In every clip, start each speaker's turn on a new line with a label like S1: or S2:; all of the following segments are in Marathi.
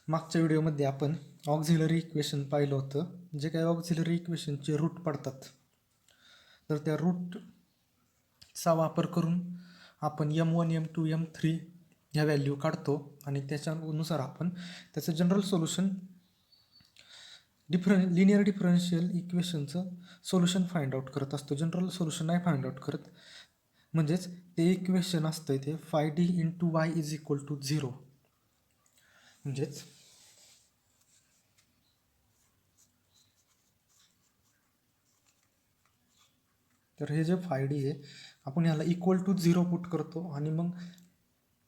S1: मागच्या व्हिडिओमध्ये आपण ऑक्झिलरी इक्वेशन पाहिलं होतं. जे काही ऑक्झिलरी इक्वेशनचे रूट पडतात, तर त्या रूटचा वापर करून आपण M1 M2 M3 ह्या व्हॅल्यू काढतो आणि त्याच्यानुसार आपण त्याचं जनरल सोल्युशन लिनियर डिफरन्शियल इक्वेशनचं सोल्युशन फाइंड आउट करत असतो. जनरल सोल्युशन नाही फाइंड आउट करत. म्हणजेच ते इक्वेशन असतं ते φd × y = 0. म्हणजेच तर हे जे φd आहे, आपण ह्याला =0 पुट करतो आणि मग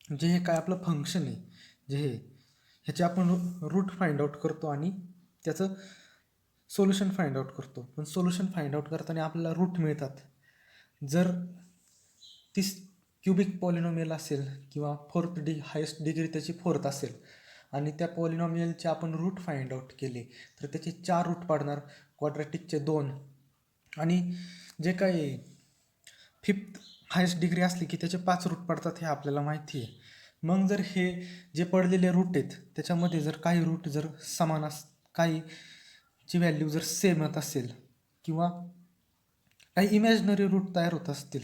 S1: जे हे काय आपलं फंक्शन आहे, जे ह्याचे आपण रूट फाइंड आउट करतो आणि त्याचं सोल्युशन फाइंड आउट करतो. पण सोल्युशन फाइंड आउट करताना आपल्याला रूट मिळतात. जर ती क्युबिक पॉलिनॉमियल असेल किंवा हायेस्ट डिग्री त्याची 4th असेल आणि त्या पॉलिनॉमियलचे आपण रूट फाइंड आउट केले तर त्याचे 4 रूट पाडणार, क्वाड्रॅटिकचे 2 आणि जे काही 5th हायेस्ट डिग्री असली की त्याचे 5 रूट पडतात, हे आपल्याला माहिती आहे. मग जर हे जे पडलेले रूट आहेत त्याच्यामध्ये जर काही रूट जर समान काहीची व्हॅल्यू जर सेम येत असेल किंवा काही इमॅजिनरी रूट तयार होत असतील,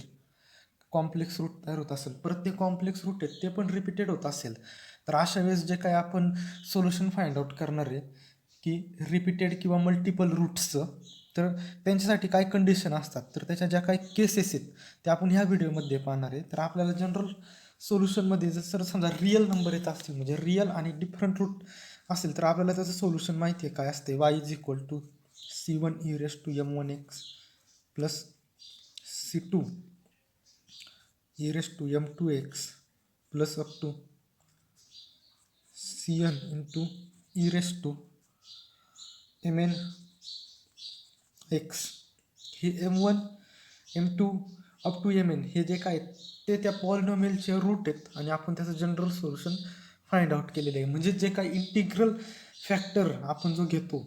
S1: कॉम्प्लेक्स रूट तयार होत असेल, परत ते कॉम्प्लेक्स रूट आहेत ते पण रिपीटेड होत असेल, तर अशा वेळेस जे काही आपण सोल्युशन फाइंड आउट करणार आहे की रिपीटेड किंवा मल्टिपल रूट्सचं, तर त्यांच्यासाठी काय कंडिशन असतात, तर त्याच्या ज्या काही केसेस आहेत त्या आपण ह्या व्हिडिओमध्ये पाहणार आहे. तर आपल्याला जनरल सोल्युशनमध्ये जर समजा रिअल नंबर येत असतील, म्हणजे रिअल आणि डिफरंट रूट असेल, तर आपल्याला त्याचं सोल्युशन माहिती आहे काय असते. y = c1 e⁻m1x + c2 e⁻m2x + up to cn × e⁻mn(x). हे m1 m2 up to mn हे जे काय ते त्या पॉलिनॉमियलचे रूट आहेत आणि आपण त्याचं जनरल सोल्युशन फाइंड आउट केलेलं आहे. म्हणजे जे काही इंटिग्रल फॅक्टर आपण जो घेतो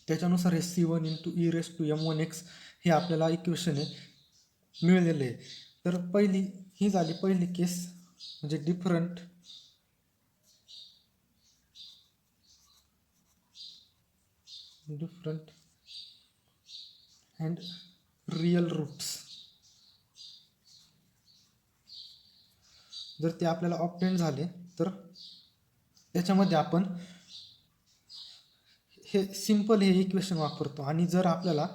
S1: त्याच्यानुसार हे c1 × e⁻m1x हे आपल्याला इक्वेशन आहे मिळलेलं आहे. तर ही झाली पहिली केस, म्हणजे डिफरंट अँड रिअल रूट्स. जर ते आपल्याला ऑब्टेन झाले तर त्याच्यामध्ये आपण हे सिंपल हे इक्वेशन वापरतो. आणि जर आपल्याला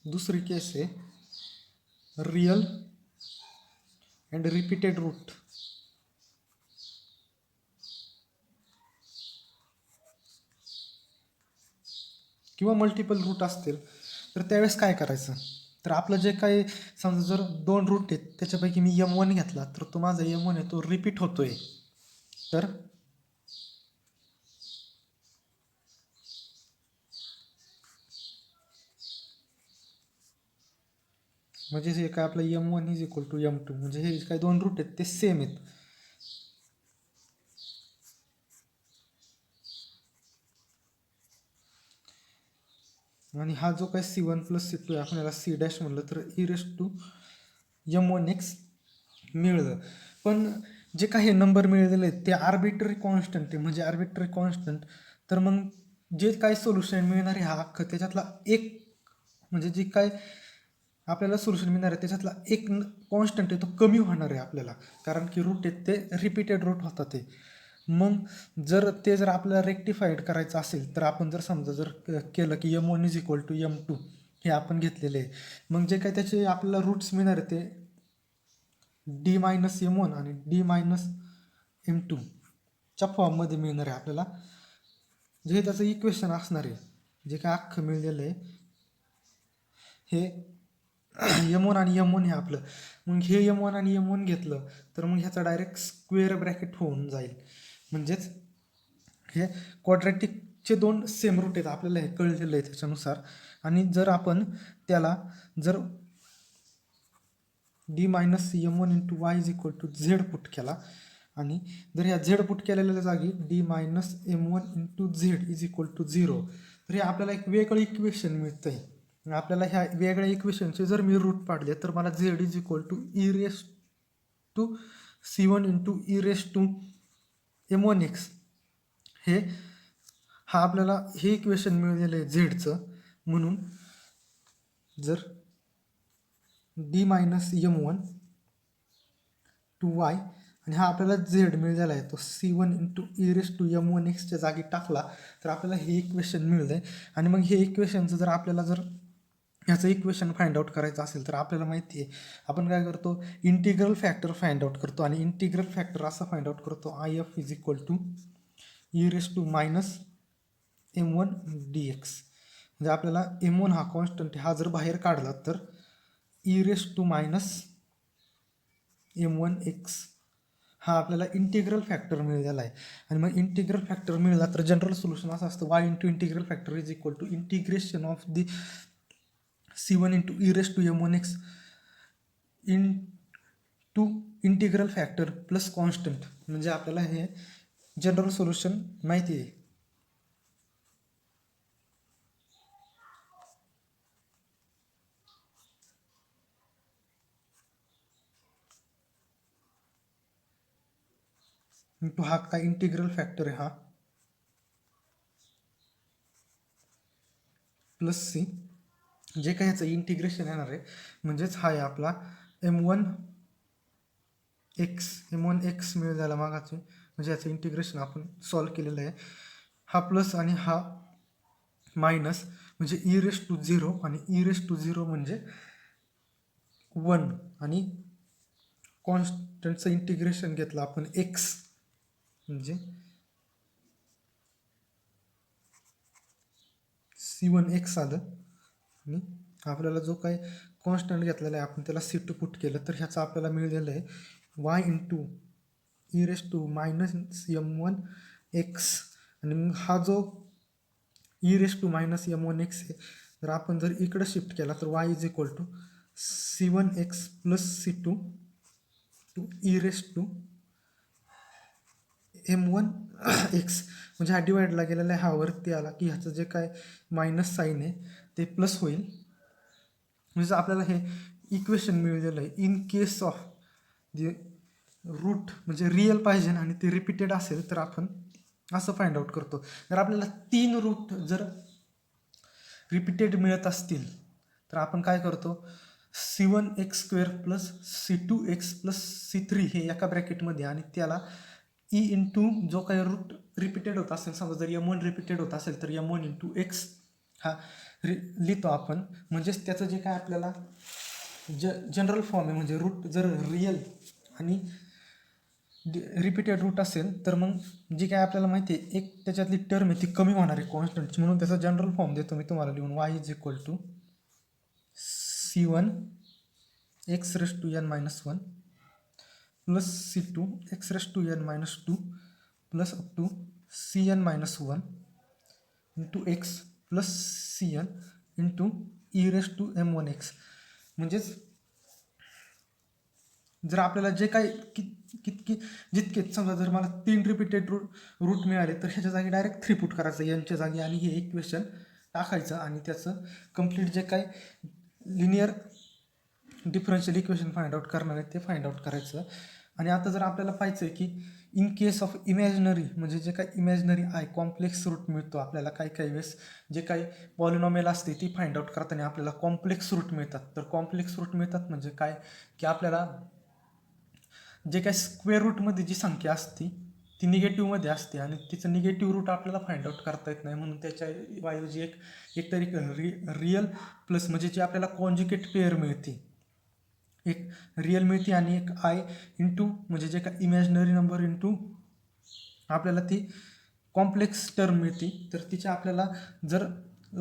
S1: दुसरी केस आहे रिअल अँड रिपीटेड रूट, किंवा मल्टिपल रूट असतील, तर त्यावेळेस काय करायचं, तर आपलं जे काही समजा जर 2 रूट आहेत त्याच्यापैकी मी m1 घेतला तर तो माझा m1 आहे तो रिपीट होतोय, तर म्हणजे हे काय आपलं m1 = m2, म्हणजे हे काही 2 रूट आहेत ते सेम आहेत. आणि हा जो काही c1 + c2 आहे, आपण याला c' म्हणलं तर e⁻m1x मिळलं. पण जे काही नंबर मिळलेले आहेत ते आर्बिट्ररी कॉन्स्टंट आहे, म्हणजे आर्बिट्ररी कॉन्स्टंट. तर मग जे काय सोल्युशन मिळणार आहे हा अख्खं त्याच्यातला एक, म्हणजे जे काय आपल्याला सोल्युशन मिळणार आहे त्याच्यातला एक कॉन्स्टंट आहे तो कमी होणार आहे आपल्याला, कारण की रूट आहेत ते रिपीटेड रूट होतात ते. मग जर आपल्याला रेक्टिफाईड करायचं असेल तर आपण जर समजा जर केलं की m1 = m2 हे आपण घेतलेले आहे, मग जे काही त्याचे आपल्याला रूट्स मिळणार आहे ते d-m1 आणि d-m2 च्या फॉर्ममध्ये मिळणार आहे आपल्याला, जे त्याचं इक्वेशन असणार आहे. जे काय अख्खं मिळलेलं आहे हे m1 आणि m1 हे आपलं, मग हे m1 आणि m1 घेतलं तर मग ह्याचा डायरेक्ट स्क्वेअर ब्रॅकेट होऊन जाईल. म्हणजेच हे क्वाड्रॅटिकचे 2 सेम रूट आहेत आपल्याला, हे कळलेलं आहे त्याच्यानुसार. आणि जर आपण त्याला जर d-m1 × y = z पुट केला आणि जर ह्या z पुट केलेल्या जागी d-m1 × z = 0, तर हे आपल्याला एक वेगळं इक्वेशन मिळतं आहे. आपल्याला ह्या वेगळ्या इक्वेशनचे जर मी रूट पाडले तर मला z = e⁻c1 × M1x हे हा आपल्याला हे इक्वेशन मिळालेलं आहे झेडचं. म्हणून जर D minus M1 to Y आणि हा आपल्याला झेड मिळालेला आहे तो C1 इंटू e⁻M1x जागी टाकला तर आपल्याला हे इक्वेशन मिळलं आहे. आणि मग हे इक्वेशनचं जर आपल्याला जर ह्याचं इक्वेशन फाइंड आउट करायचं असेल तर आपल्याला माहिती आहे आपण काय करतो, इंटिग्रल फॅक्टर फाइंड आउट करतो. आणि इंटिग्रल फॅक्टर असं फाइंड आउट करतो IF is equal to e⁻M1 dx. म्हणजे आपल्याला M1 हा कॉन्स्टंट हा जर बाहेर काढला तर e⁻M1x हा आपल्याला इंटिग्रल फॅक्टर मिळालेला आहे. आणि मग इंटिग्रल फॅक्टर मिळाला तर जनरल सोल्युशन असं असतं y into integral factor is equal to integration of the C1 into e⁻M1x into integral factor plus constant. म्हणजे आपल्याला हे जनरल सोल्युशन माहिती आहे. इंटू हा काय इंटिग्रल फॅक्टर आहे हा प्लस सी जे काय ह्याचं इंटिग्रेशन येणार आहे म्हणजेच हा आहे आपला M1x मिळाला मागाचे. म्हणजे याचं इंटिग्रेशन आपण सॉल्व केलेलं आहे. हा प्लस आणि हा मायनस म्हणजे e⁻0 आणि e⁻0 म्हणजे 1 आणि कॉन्स्टंटचं इंटिग्रेशन घेतलं आपण x म्हणजे C1x आलं. आणि आपल्याला जो काही कॉन्स्टंट घेतलेला आहे आपण त्याला C2 पुट केलं तर ह्याचं आपल्याला मिळालेलं आहे y इंटू e⁻M1x. आणि मग हा जो e⁻M1x आहे जर आपण जर इकडं शिफ्ट केला तर y is equal to C1x plus C2 to e⁻M1x. म्हणजे हा डिवाइडला गेलेला आहे, हा वरती आला की ह्याचं जे काय मायनस साईन आहे ते प्लस होईल. म्हणजे आपल्याला हे इक्वेशन मिळालेलं आहे. इन केस ऑफ जे रूट म्हणजे रिअल पाहिजे आणि ते रिपीटेड असेल तर आपण असं फाइंड आउट करतो. जर आपल्याला 3 रूट जर रिपीटेड मिळत असतील तर आपण काय करतो, C1x² plus C2x plus C3 हे एका ब्रॅकेटमध्ये आणि त्याला ई इंटू जो काही रूट रिपीटेड होत असेल, समजा जर M1 रिपीटेड होत असेल तर M1 इंटू एक्स हा लिहितो आपण. म्हणजेच त्याचं जे काय आपल्याला जनरल फॉर्म आहे म्हणजे रूट जर रिअल आणि रिपीटेड रूट असेल तर मग जी काय आपल्याला माहिती आहे एक त्याच्यातली टर्म आहे ती कमी होणार आहे कॉन्स्टंटची. म्हणून त्याचा जनरल फॉर्म देतो मी तुम्हाला लिहून y is equal to C1 x⁻n−1 plus C2 x⁻n−2 plus up to Cn−1 into x plus Cn into e⁻M1x. म्हणजेच जर आपल्याला जे काय जितके समजा जर मला 3 रिपीटेड रूट मिळाले तर ह्याच्या जागी डायरेक्ट 3 पुट करायचं एनच्या जागी आणि हे इक्वेशन टाकायचं आणि त्याचं कंप्लीट जे काय linear differential equation find out करणार आहे ते फाइंड आउट करायचं. आणि आता जर आपल्याला पाहायचं आहे की इन केस ऑफ इमॅजिनरी म्हणजे जे काही इमॅजिनरी आहे कॉम्प्लेक्स रूट मिळतो आपल्याला, काही वेळेस जे काही पॉलिनॉमियल असते ती फाइंड आउट करताना आपल्याला कॉम्प्लेक्स रूट मिळतात. तर कॉम्प्लेक्स रूट मिळतात म्हणजे काय की आपल्याला जे काही स्क्वेअर रूटमध्ये जी संख्या असते ती निगेटिव्हमध्ये असते आणि तिचं निगेटिव्ह रूट आपल्याला फाइंड आउट करता येत नाही. म्हणून त्याच्या ऐवजी एक तरी रिअल प्लस म्हणजे जी आपल्याला कॉन्ज्युगेट पेअर मिळते, एक रिअल मिळते आणि एक आय इंटू म्हणजे जे काय इमॅजिनरी नंबर इंटू आपल्याला ती कॉम्प्लेक्स टर्म मिळते. तर तिच्या आपल्याला जर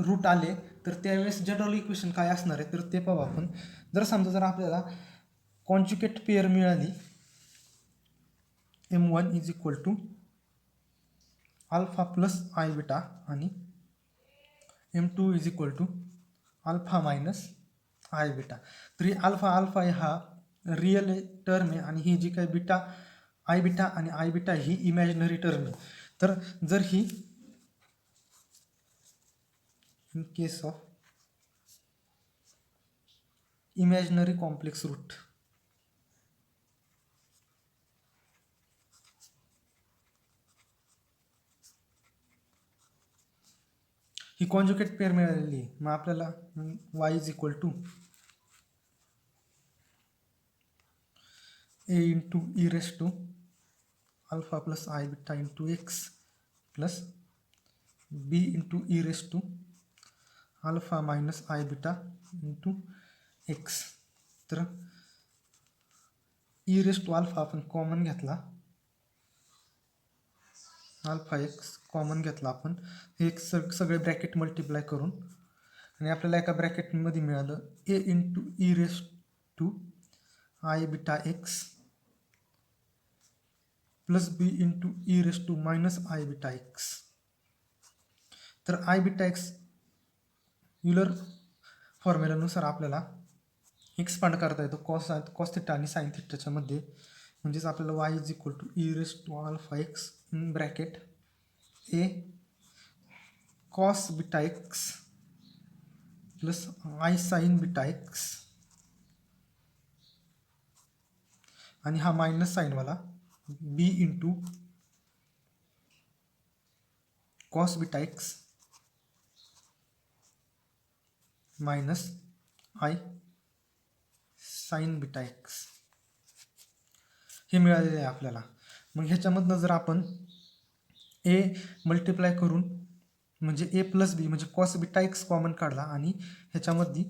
S1: रूट आले तर त्यावेळेस जनरल इक्वेशन काय असणार आहे तर ते पाहू आपण. जर समजा जर आपल्याला कॉन्ज्युगेट पेअर मिळाली M1 is equal to alpha plus i beta आणि M2 is equal to alpha minus I beta. तर ही अल्फा हा रिअल टर्म आहे आणि ही जी काही बीटा आय बीटा आणि आय बीटा ही इमॅजिनरी टर्म आहे. तर जर ही in case of imaginary complex root ही कॉन्जुगेट पेअर मिळालेली आहे. मग आपल्याला y is equal to a into E raise to alpha plus i beta into X plus b into E raise to alpha minus I beta into X. तर ई रेस टू अल्फा आपण कॉमन घेतला, अल्फा एक्स कॉमन घेतला आपण, हे एक सगळे ब्रॅकेट मल्टिप्लाय करून, आणि आपल्याला एका ब्रॅकेटमध्ये मिळालं A into E raise to i beta x plus B into E raise to minus I beta x. तर आय बीटा एक्स युलर फॉर्म्युलानुसार आपल्याला एक्सपांड करता येतो कॉस थिटा आणि साइन थिटाच्या मध्ये. म्हणजेच आपल्याला y is equal to E raise to alpha x in bracket A cos beta x plus i sine beta x, आणि हा मायनस साईनवाला B into cos beta x minus I sine beta X हे मिळालेले आहे आपल्याला. मग ह्याच्यामधनं जर आपण ए मल्टिप्लाय करून म्हणजे ए प्लस बी म्हणजे कॉस बीटा एक्स कॉमन काढला आणि ह्याच्यामध्ये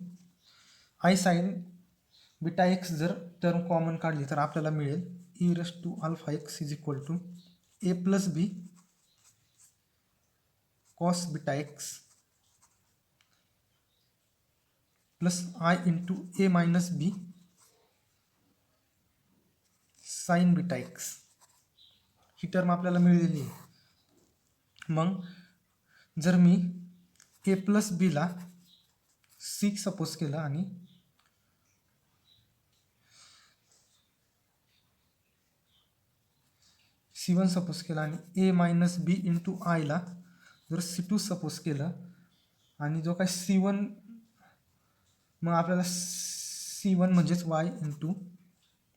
S1: आय साइन बीटा एक्स जर टर्म कॉमन काढली तर आपल्याला मिळेल E raise to alpha X is equal to A plus B cos beta x plus I into A minus B sine beta X. ही टर्म आपल्याला मिळलेली आहे. मग जर मी ए प्लस बीला सी सपोज केलं आणि C1 सपोज केला आणि ए मायनस बी इंटू आयला जर C2 सपोज केलं आणि जो काय C1 मग आपल्याला C1 म्हणजेच y into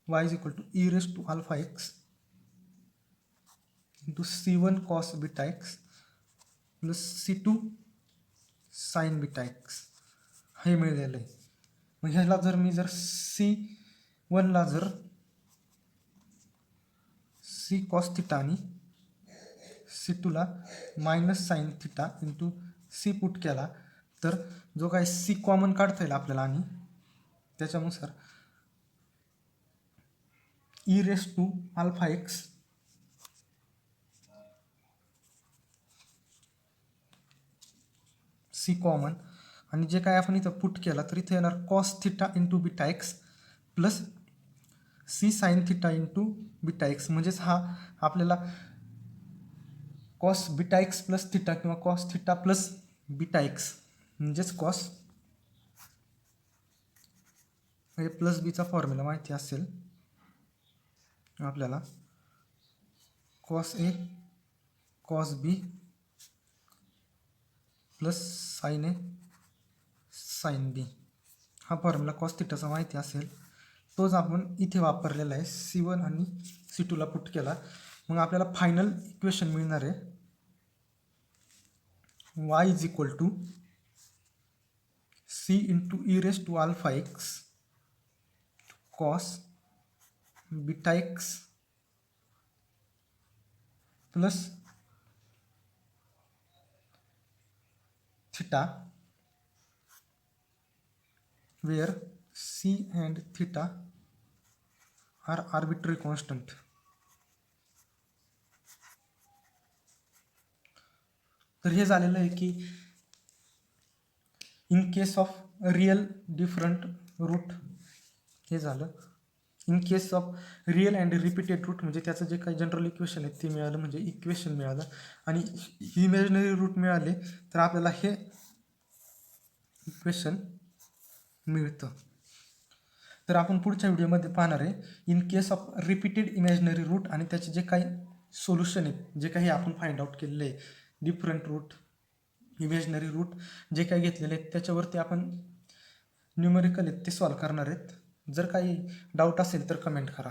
S1: y is equal to E raise to alpha X into C1 cos beta x plus C2 sine beta X हे मिळालेलं आहे. मग ह्याला जर मी जर C1ला जर सी कॉस थिटा आणि C2ला minus sine theta into C put केला तर जो काय सी कॉमन काढता येईल आपल्याला आणि त्याच्यानुसार E raise to alpha X C common आणि जे काय आपण इथं पुट केला तर इथे येणार cos theta into beta x plus C sine theta into beta x. म्हणजेच हा आपल्याला cos beta x plus theta किंवा cos theta plus beta x म्हणजेच कॉस ए प्लस बीचा फॉर्म्युला माहिती असेल आपल्याला, cos A cos B plus sine A sine B. हा फॉर्म्युला कॉस थिटाचा माहिती असेल तोच आपण इथे वापरलेला आहे. C1 आणि C2ला पुट केला. मग आपल्याला फायनल इक्वेशन मिळणार आहे y is equal to C into E raise to alpha X cos beta x plus theta where C and theta are arbitrary constant. तर हे झालेलं आहे की in case of real different root हे झालं. In case of real and repeated root म्हणजे त्याचं जे काही जनरल इक्वेशन आहे ते मिळालं म्हणजे इक्वेशन मिळालं आणि इमॅजिनरी रूट मिळाले तर आपल्याला हे इक्वेशन मिळतं. तर आपण पुढच्या व्हिडिओमध्ये पाहणार आहे in case of repeated imaginary root आणि त्याचे जे काही सोल्युशन आहेत जे काही आपण फाइंड आउट केलेले आहे डिफरंट रूट इमॅजिनरी रूट जे काही घेतलेले आहेत त्याच्यावरती आपण न्यूमेरिकल आहेत ते सॉल्व करणार आहेत. जर काही डाऊट असेल तर कमेंट करा.